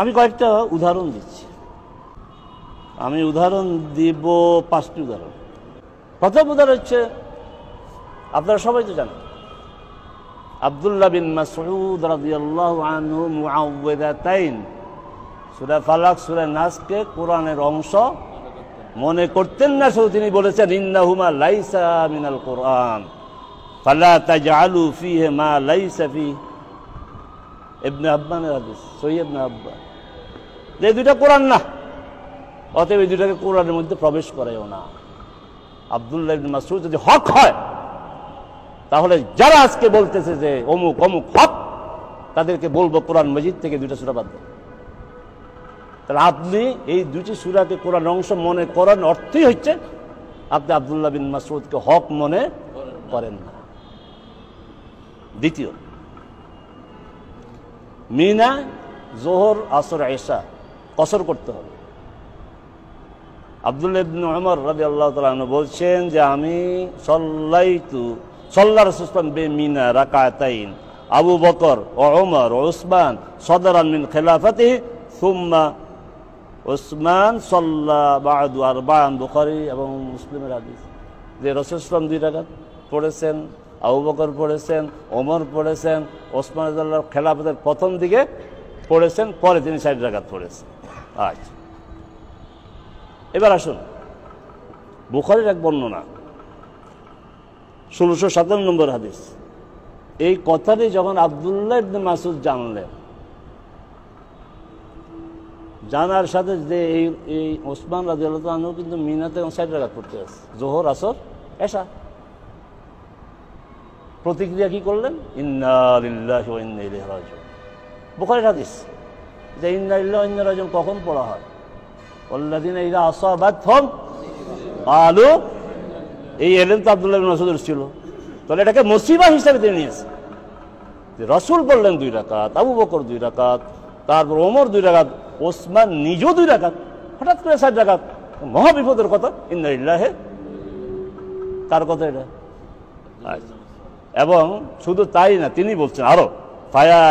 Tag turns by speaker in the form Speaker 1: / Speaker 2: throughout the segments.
Speaker 1: আমি কয়েকটা উদাহরণ দিচ্ছি। আমি উদাহরণ দিব 5টি উদাহরণ। প্রথম উদাহরণ হচ্ছে, আপনারা সবাই তো জানেন, আব্দুল্লাহ বিন মাসউদ রাদিয়াল্লাহু আনহু মুআউযিযাতাইন সূরা ফালাক সূরা নাসকে কোরআনের অংশ মনে করতেন না, শুধু তিনি বলেছেন ইন্নাহুমা লাইসা মিনাল কোরআন ফালা তাজআলু ফীহি মা লাইসা ফীহি। ইবনে আব্বানের হাদিস, সহিহ ইবনে আব্বান, যে দুইটা কোরআন না, অতএব এই দুইটাকে কোরআনের মধ্যে প্রবেশ করাইও না। আব্দুল্লাহ ইবনে মাসউদ যদি হক হয়, তাহলে যারা আজকে বলতেছে যে অমুক অমুক হক, তাদেরকে বলবো কোরআন মজিদ থেকে দুইটা সূরা বাদ দেন। তাহলে আপনি এই দুইটি সূরাকে কোরআন অংশ মনে করার অর্থই হচ্ছে আপনি আব্দুল্লাহ বিন মাসউদকে হক মনে করেন না। দ্বিতীয়, মিনা জোহর আসর এশা কসর করতে হবে। আব্দুল্লাহ ইবনে উমর রাদিয়াল্লাহু তাআলা আনহু বলছেন যে আমি সাল্লা রাসূলুল্লাহ বিমিনা রাকাতাইন, আবু বকর ও ওমর ও উসমান সদরান মিন খিলাফাতিহি সুম্মা উসমান সাল্লা বা'দু আরবা'আন। বুখারী এবং মুসলিমের হাদিস, যে রাসূল সাল্লাল্লাহু আলাইহি ওয়াসাল্লাম 2 রাকাত পড়েছেন, আবু বকর পড়েছেন, ওমর পড়েছেন, ওসমান রাদিয়াল্লাহু খেলাফতের প্রথম দিকে পড়েছেন, পরে তিনি 4 রাকাত পড়েছেন। আচ্ছা, এবার আসুন বুখারীর এক বর্ণনা, 1657 নম্বর হাদিস। এই কথাটি যখন আব্দুল্লাহ ইবনে মাসউদ জানলেন, জানার সাথে যে এই ওসমান রাদিয়াল্লাহু আনহু কিন্তু মিনাতে 4 রাকাত পড়তে আছে, জোহর আসর এশা। প্রতিক্রিয়া কি করলেন? ইন্না লিল্লাহি ওয়া ইন্না ইলাইহি রাজিউন। বুখারীর হাদিস যে ইন্না লিল্লাহি ওয়া ইন্না ইলাইহি রাজিউন কখন পড়া হয়? ওয়াল্লাযিনা ইযা আসাবাতহুম ক্বালু। এই এলেন তো আব্দুল্লাহ ইবনে মাসউদের ছিল, তাহলে এটাকে মুসিবা হিসেবে তিনি নিয়েছেন। যে রাসূল বললেন 2 রাকাত, আবু বকর 2 রাকাত, তারপর ওমর 2 রাকাত, ওসমান নিজেও 2 রাকাত, হঠাৎ করে 4 রাকাত, মহা বিপদের কথা। ইন্না লিল্লাহি, কার কথা এটা? এবং শুধু তাই না, তিনি বলছেন আরো ফায়া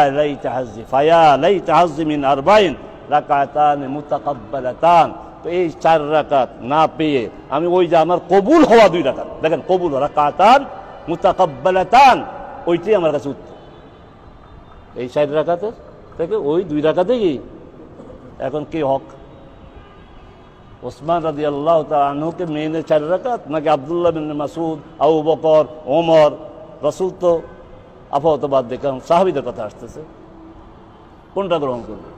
Speaker 1: লাইতা হাজ্জি মিন আরবাইন রাকাতান মুতাকাব্বালাতান। তো এই 4 রাকাত না পেয়ে আমি ওই যে আমার কবুল হওয়া 2 রাকাত, দেখেন কবুল রাকাতান মুতাকাব্বালাতান, ওইটাই আমার কাছে উত্তম। এই 4 রাকাতের থেকে ওই 2 রাকাতেই এখন কে হক? ওসমান রাদিয়াল্লাহু তাআলা আনহুকে মেনে 4 রাকাত, নাকি আব্দুল্লাহ বিন মাসউদ, আবু বকর, ওমর? রাসূল তো আপাতত বাদ দিয়ে, কারণ সাহাবীদের কথা আসতেছে, কোনটা গ্রহণ করবে?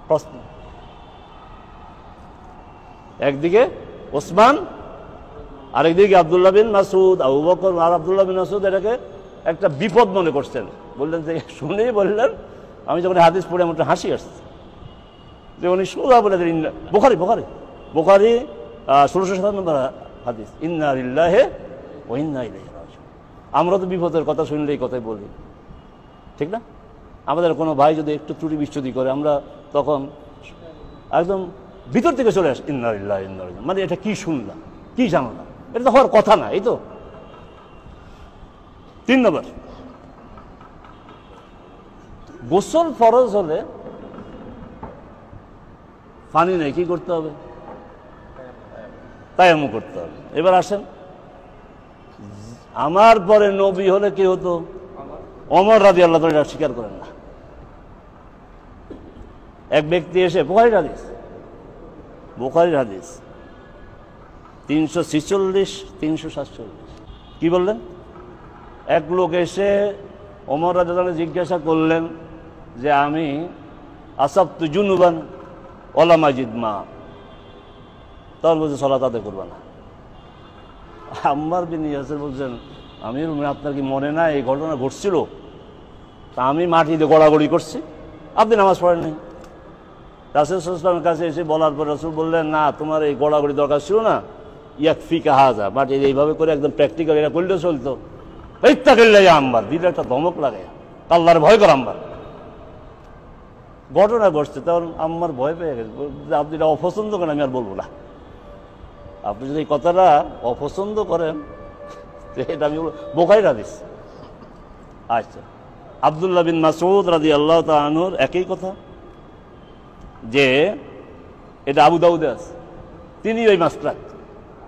Speaker 1: প্রশ্ন। একদিকে ওসমান, আরেকদিকে আব্দুল্লাহ বিন মাসউদ, আবু বকর। আর আব্দুল্লাহ বিন মাসউদ এটাকে একটা বিপদ মনে করছেন, বললেন যে শুনেই বললেন, আমি যখন হাদিস পড়ে আমার হাসি আসছে যে উনি সোজা বলে দেন বুখারী 1657 নম্বর হাদিস, ইন্না লিল্লাহি ওয়া ইন্না ইলাইহি রাজিউন। আমরা তো বিপদের কথা শুনলে এই কথাই বলি, ঠিক না? আমাদের কোনো ভাই যদি একটু ত্রুটি বিচ্যুতি করে, আমরা তখন একদম ভিতর থেকে চলে আসি, ইন্না লিল্লাহি ওয়া ইন্না ইলাইহি রাজিউন। মানে এটা কি শুনলাম, কি জানলাম, এটা তো হওয়ার কথা না। এই তো 3 নম্বর, গোসল ফরজ হলে পানি নেই, কি করতে হবে? তায়াম্মুম করতে হবে। এবার আসেন, আমার পরে নবী হলে কি হতো? ওমর রাদিয়াল্লাহু তাআলা এটা স্বীকার করেন না। এক ব্যক্তি এসে, বুখারীর হাদিস 346 347, কি বললেন? এক লোক এসে ওমর রাদিয়াল্লাহু তাআলা জিজ্ঞাসা করলেন যে আমি আসাবতু জুনুবান ওয়ালা মাজিদ মা, তখন বলছে সালাত আদায় করবে না। আম্মার বিন ইয়াসির বলছেন, আমির আপনার কি মনে নাই এই ঘটনা ঘটছিল? তা আমি মাটিতে গড়াগড়ি করছি, আপনি নামাজ পড়েন নাই। রাসূল সাল্লাল্লাহু আলাইহি ওয়াসাল্লামের কাছে এসে বলার পর রাসূল বললেন, না, তোমার এই গড়াগড়ি দরকার ছিল না, ইয়াকফিকা হাযা, মাটি এইভাবে করে একদম প্র্যাকটিক্যাল এটা করলেও চলতো। ইত্তাকিল্লাহ ইয়া আম্মার, দিলে একটা ধমক লাগে, আল্লাহর ভয় কর আম্মার। ঘটনা ঘটছে, তখন আম্মার ভয় পেয়ে গেছে, আপনি এটা অপছন্দ করেন, আমি আর বলবো না। আপনি যদি এই কথাটা অপছন্দ করেন, এটা আমি বলবো। বুখারীর হাদিস। আচ্ছা, আব্দুল্লাহ বিন মাসউদ রাদিয়াল্লাহু তাআলা আনহুর একই কথা, যে এটা আবু দাউদে আছে, তিনি ওই মাসলাক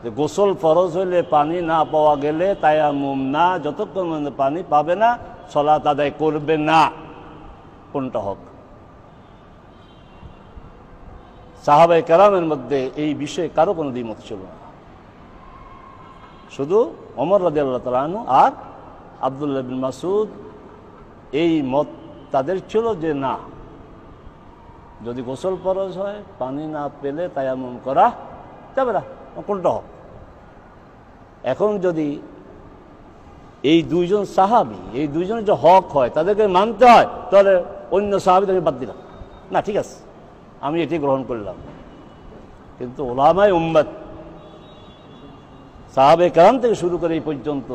Speaker 1: যে গোসল ফরজ হইলে পানি না পাওয়া গেলে তায়াম্মুম না, যতক্ষণ পর্যন্ত পানি পাবে না সালাত আদায় করবে না। কোনটা হক? সাহাবায়ে কেরামের মধ্যে এই বিষয়ে কারো কোনো দ্বিমত ছিল না, শুধু ওমর রাদিয়াল্লাহু তাআলা আনহু আর আব্দুল্লাহ বিন মাসউদ এই মত তাদের ছিল যে না, যদি গোসল ফরজ হয় পানি না পেলে তায়াম্মুম করা যাবে না। কোনটা হক? এখন যদি এই দুইজন সাহাবী, এই দুইজনের যে হক হয় তাদেরকে মানতে হয়, তাহলে অন্য সাহাবীদেরকে বাদ দিলাম না, ঠিক আছে আমি এটি গ্রহণ করলাম। কিন্তু উলামায়ে উম্মত সাহাবায়ে কেরাম থেকে শুরু করে এই পর্যন্ত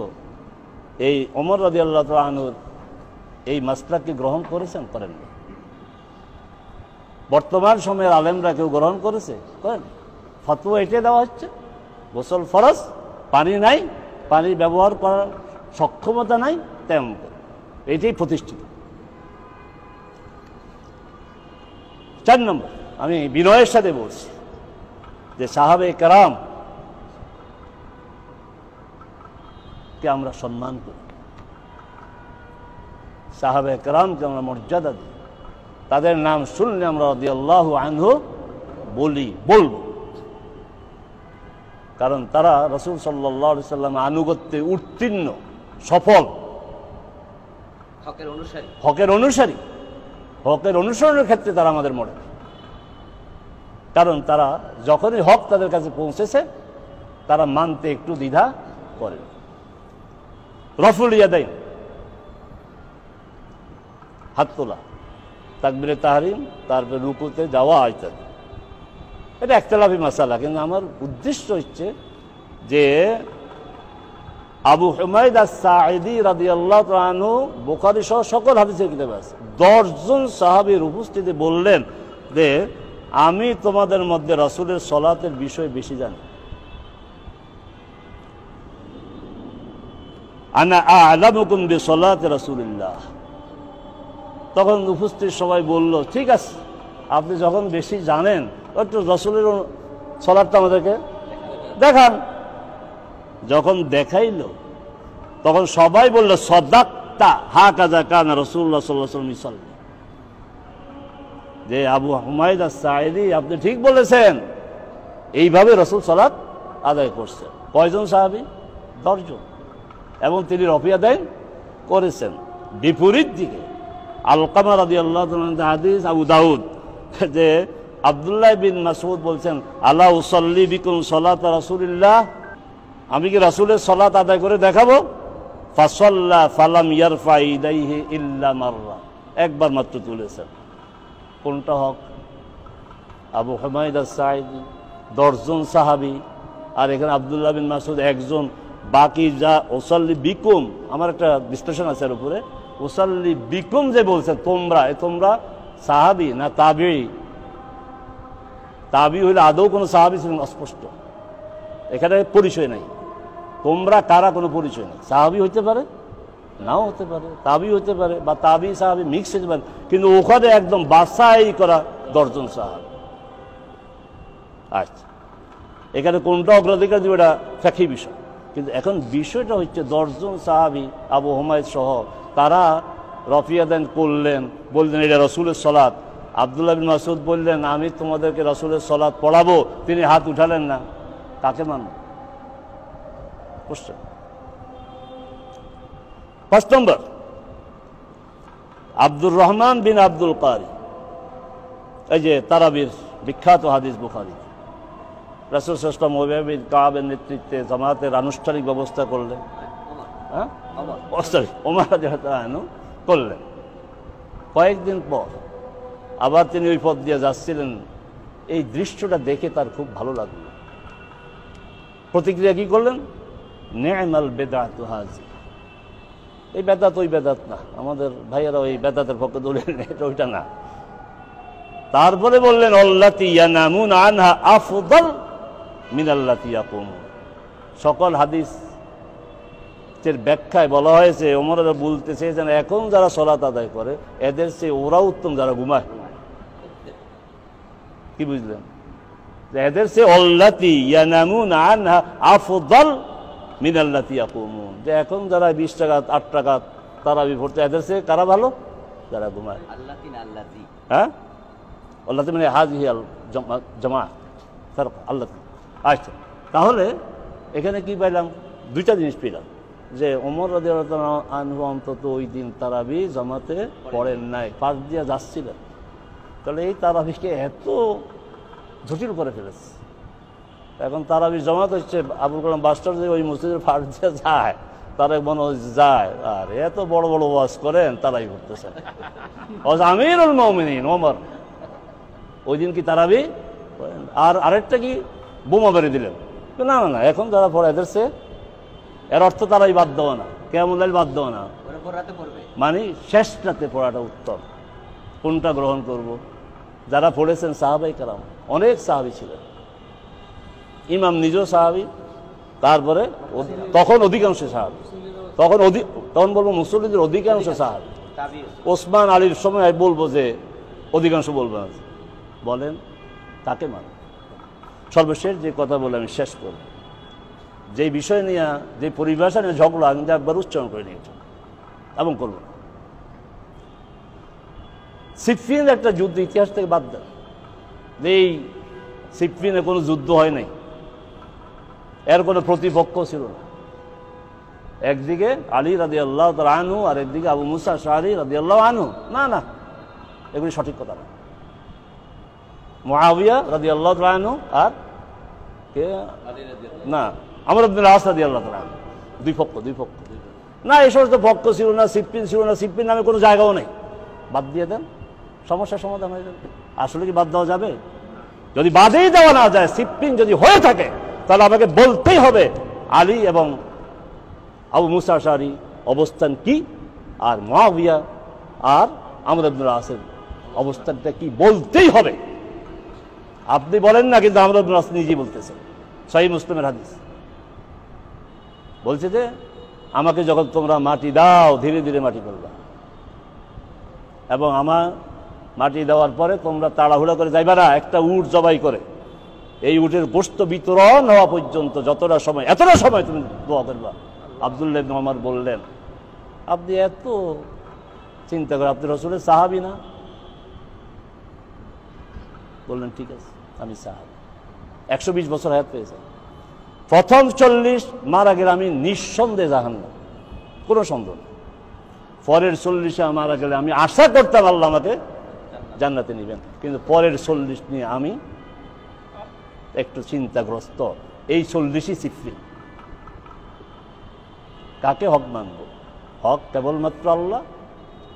Speaker 1: এই ওমর রাদিয়াল্লাহু তাআলা আনহুর এই মাসলাককে গ্রহণ করেছেন? করেন না। বর্তমান সময়ের আলেমরা কেউ গ্রহণ করেছে? করেন। ফতোয়া এটাই দেওয়া হচ্ছে গোসল ফরজ, পানি নাই, পানি ব্যবহার করার সক্ষমতা নাই, তেমন এটাই প্রতিষ্ঠিত। 4 নম্বর, আমি বিনয়ের সাথে বলছি যে সাহাবে কেরাম কে আমরা সম্মান করি, সাহাবে কেরামকে আমরা মর্যাদা দিই, তাদের নাম শুনলে আমরা রাদিয়াল্লাহু আনহু বলবো, কারণ তারা রাসূল সাল্লাল্লাহু আলাইহি সাল্লাম আনুগত্যে উত্তীর্ণ, সফল, হকের অনুসারী, হকের অনুসরণের ক্ষেত্রে তারা আমাদের মডেল। কারণ তারা যখনই হক তাদের কাছে পৌঁছেছে তারা মানতে একটু দ্বিধা করে। রফুল ইয়াদাইন, হাত তোলা, তাকবীরে তাহরিম, তারপরে রুকুতে যাওয়া ইত্যাদি, এটা একতলাফি মাসালা। কিন্তু আমার উদ্দেশ্য হচ্ছে যে আবু হুমায়দ আস-সাঈদী রাদিয়াল্লাহু তাআলা আনহু বুখারী সহ সকল হাদিসের কিতাবে আছে, 10 জন সাহাবীর উপস্থিতি বললেন যে আমি তোমাদের মধ্যে রাসূলের সালাতের বিষয়ে বেশি জানি, আনা আ'লামুকুম বিসালাতি রাসূলিল্লাহ। তখন উপস্থিত সবাই বলল ঠিক আছে, আপনি যখন বেশি জানেন একটু রাসূলের সালাতটা আমাদেরকে দেখান। যখন দেখাইল তখন সবাই বলল সাদাক্তা, হাকাযা কানা রাসূলুল্লাহ সাল্লাল্লাহু আলাইহি ওয়াসাল্লাম ইসাল্লি, যে আবু হুমায়দ আস-সাঈদী আপনি ঠিক বলেছেন, এইভাবে রাসূল সালাত আদায় করছেন। কয়জন সাহাবী? 10 জন, এবং তিনি রফিয়া দেন করেছেন। বিপরীত দিকে আলকামা রাদিয়াল্লাহু তাআলা হাদিস আবু দাউদ, যে আব্দুল্লাহ বিন মাসউদ বলছেন আলা উসাল্লি বিকুম সালাত রাসূলিল্লাহ, আমি কি রাসূলের সালাত আদায় করে দেখাবো? ফাসাল্লা ফালাম ইয়ারফা ইদাইহি ইল্লা মাররা, একবার মাত্র তুলেছেন। কোনটা হক? আবু হুমায়দ আস-সাঈদী 10 জন সাহাবী, আর এখানে আব্দুল্লাহ বিন মাসউদ একজন, বাকি যা উসাল্লি বিকুম, আমার একটা বিশ্লেষণ আছে এর উপরে, উসাল্লি বিকুম যে বলছে তোমরা, তোমরা সাহাবী না তাবিঈ? তাবিঈ হইলে আদৌ কোনো সাহাবী ছিলেন অস্পষ্ট, এখানে পরিচয় নাই, তোমরা কারা কোনো পরিচয় নেই। সাহাবী হইতে পারে, নাও হতে পারে, তাবিঈ হতে পারে, বা তাবিঈ সাহাবী মিক্স হতে পারে, কিন্তু ওখানে একদম বাছাই করা 10 জন সাহাবী। আচ্ছা, এখানে কোনটা অগ্রাধিকার দিবে এটা ফিকহি বিষয়, কিন্তু এখন বিষয়টা হচ্ছে 10 জন সাহাবী আবু হুমায়দ সহ তারা রফিয়া দেন করলেন, বললেন এটা রাসূলের সালাত। আব্দুল্লাহ বিন মাসউদ বললেন আমি তোমাদেরকে রাসূলের সালাত পড়াবো, তিনি হাত উঠালেন না, কাকে মানব? কোশ্চেন। 5 নম্বর, আব্দুর রহমান বিন আব্দুল কারি, এই যে তারাবির বিখ্যাত হাদিস বুখারী, রাসূল সাল্লাল্লাহু আলাইহি ওয়াসাল্লাম উবাই বিন কাবের নেতৃত্বে জামাতের আনুষ্ঠানিক ব্যবস্থা করলেন, হ্যাঁ ওমর রাদিয়াল্লাহু আনহু করলেন। কয়েকদিন পর আবার তিনি ওই পথ দিয়ে যাচ্ছিলেন, এই দৃশ্যটা দেখে তার খুব ভালো লাগলো। প্রতিক্রিয়া কি করলেন? নি'মাল বিদআতু হাযি, এই বেদাত ওই বেদাত না, আমাদের ভাইয়েরা ওই বেদাতের পক্ষে দলিল নেই, ওইটা না। তারপরে বললেন আল্লাতী ইয়ানামুন আনহা আফদাল মিন আল্লাতী ইয়াকুমুন। সকল হাদিসের ব্যাখ্যায় বলা হয়েছে, ওমর বলতে চেয়েছেন এখন যারা সালাত আদায় করে এদের চেয়ে ওরা উত্তম যারা ঘুমায়। কি বুঝলেন? যে এদের সে আল্লাতি ইয়ানামুনা আনহা আফদাল মিন আল্লাতি ইয়াকুমুন, যে এখন যারা 20 টাকা 8 টাকা তারাবি পড়তে এদের সে কারা ভালো? যারা ঘুমায়। হ্যাঁ, আল্লাতি মানে হাজিহি আল জামাআত ফারক আল্লাতি। আচ্ছা, তাহলে এখানে কি পাইলাম? দুইটা জিনিস পেলাম, যে ওমর রাদিয়াল্লাহু আনহু অন্তত ওই দিন তারাবি জামাতে পড়েন নাই, পাশ দিয়ে যাচ্ছিলেন। তাহলে এই তারাবিকে এত জটিল করে ফেলেছে। এখন তারাবি জামাত হচ্ছে আবুল কালাম বাস্টার যে ওই মসজিদের পাশ দিয়ে যায়, তারা মনে যায় আর এত বড় বড় ওয়াজ করেন তারাই করতেছেন। আমিরুল মুমিনিন ওমর ওই দিন কি তারাবি? আর আরেকটা কি বোমা বেড়ে দিলেন? না না না, এখন যারা পড়ে এদের সে, এর অর্থ তারাই বাদ দেওয়া না, কেমন বাদ দেওয়া না, মানে শেষ রাতে পড়াটা উত্তম। কোনটা গ্রহণ করব? যারা পড়েছেন সাহাবাই কারাম, অনেক সাহাবি ছিলেন, ইমাম নিজেও সাহাবি, তারপরে তখন অধিকাংশ সাহাবি, তখন বলবো মুসল্লিদের অধিকাংশ সাহাবি। ওসমান আলীর সময় বলবো যে অধিকাংশ বলবো না, বলেন তাকে মানে। সর্বশেষ যে কথা বলে আমি শেষ করব, যে বিষয় নিয়ে, যে পরিভাষা নিয়ে ঝগড়া, আমি একবার উচ্চারণ করে নিয়েছি এবং করব। সিফিনের একটা যুদ্ধ ইতিহাস থেকে বাদ দেন, এই সিফিনে কোনো যুদ্ধ হয় নাই, এর কোনো প্রতিপক্ষ ছিল না। একদিকে আলী রাদিয়াল্লাহু তাআলা আনহু আর একদিকে আবু মুসা আশআরী রাদিয়াল্লাহু আনহু। না না, এগুলি সঠিক কথা না। মুআবিয়া রাদিয়াল্লাহু তাআলা আনহু আর কে না আমর ইবনে আস রাদিয়াল্লাহু তাআলা আনহু, দুই পক্ষ না। এই সমস্ত পক্ষ ছিল না, সিফিন ছিল না, সিফিন নামে কোনো জায়গাও নেই। বাদ দিয়ে দেন, সমস্যার সমাধান হয়ে যাবে। আসলে কি বাদ দেওয়া যাবে? যদি বাদেই দেওয়া না যায়, সিফিন যদি হয়ে থাকে, তাহলে আমাকে বলতেই হবে আলী এবং আবু মুসা আশআরী অবস্থান কি, আর মুআবিয়া আর আমর ইবনে আসের অবস্থানটা কি, বলতেই হবে। আপনি বলেন না, কিন্তু আমর ইবনে আস নিজেই বলতেছেন, সহিহ মুসলিমের হাদিস বলছে যে আমাকে যখন তোমরা মাটি দাও, ধীরে ধীরে মাটি করবা, এবং আমার মাটি দেওয়ার পরে তোমরা তাড়াহুড়া করে যাইবা না, একটা উট জবাই করে এই উটের গোশত বিতরণ হওয়া পর্যন্ত এতটা সময় তুমি দোয়া করবা। আব্দুল্লাহ ইবনে ওমর বললেন, আপনি এত চিন্তা করে, আপনি রাসূলের সাহাবী না? বললেন ঠিক আছে, আমি সাহাবী। 120 বছর হায়াত পেয়েছে। প্রথম 40 মারা গেলে আমি নিঃসন্দেহে জাহান্নাম, কোনো সন্দেহ নেই। পরের 40 মারা গেলে আমি আশা করতাম আল্লাহ আমাকে জান্নাতে নেবেন, কিন্তু পরের 40 নিয়ে আমি একটু চিন্তাগ্রস্ত। এই 40ই সিফিন। কাকে হক মানব? হক কেবলমাত্র আল্লাহ,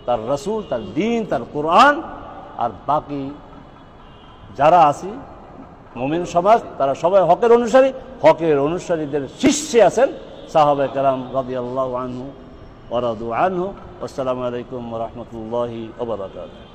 Speaker 1: তার রাসূল, তার দ্বীন, তার কোরআন, আর বাকি যারা আছি মুমিন সমাজ, তারা সবাই হকের অনুসারী। হকের অনুসারীদের শীর্ষে আছেন সাহাবায়ে কেরাম রাদিয়াল্লাহু আনহু ওয়া রাদু আনহু। আসসালামু আলাইকুম ওয়া রাহমাতুল্লাহি ওয়া বারাকাতুহু।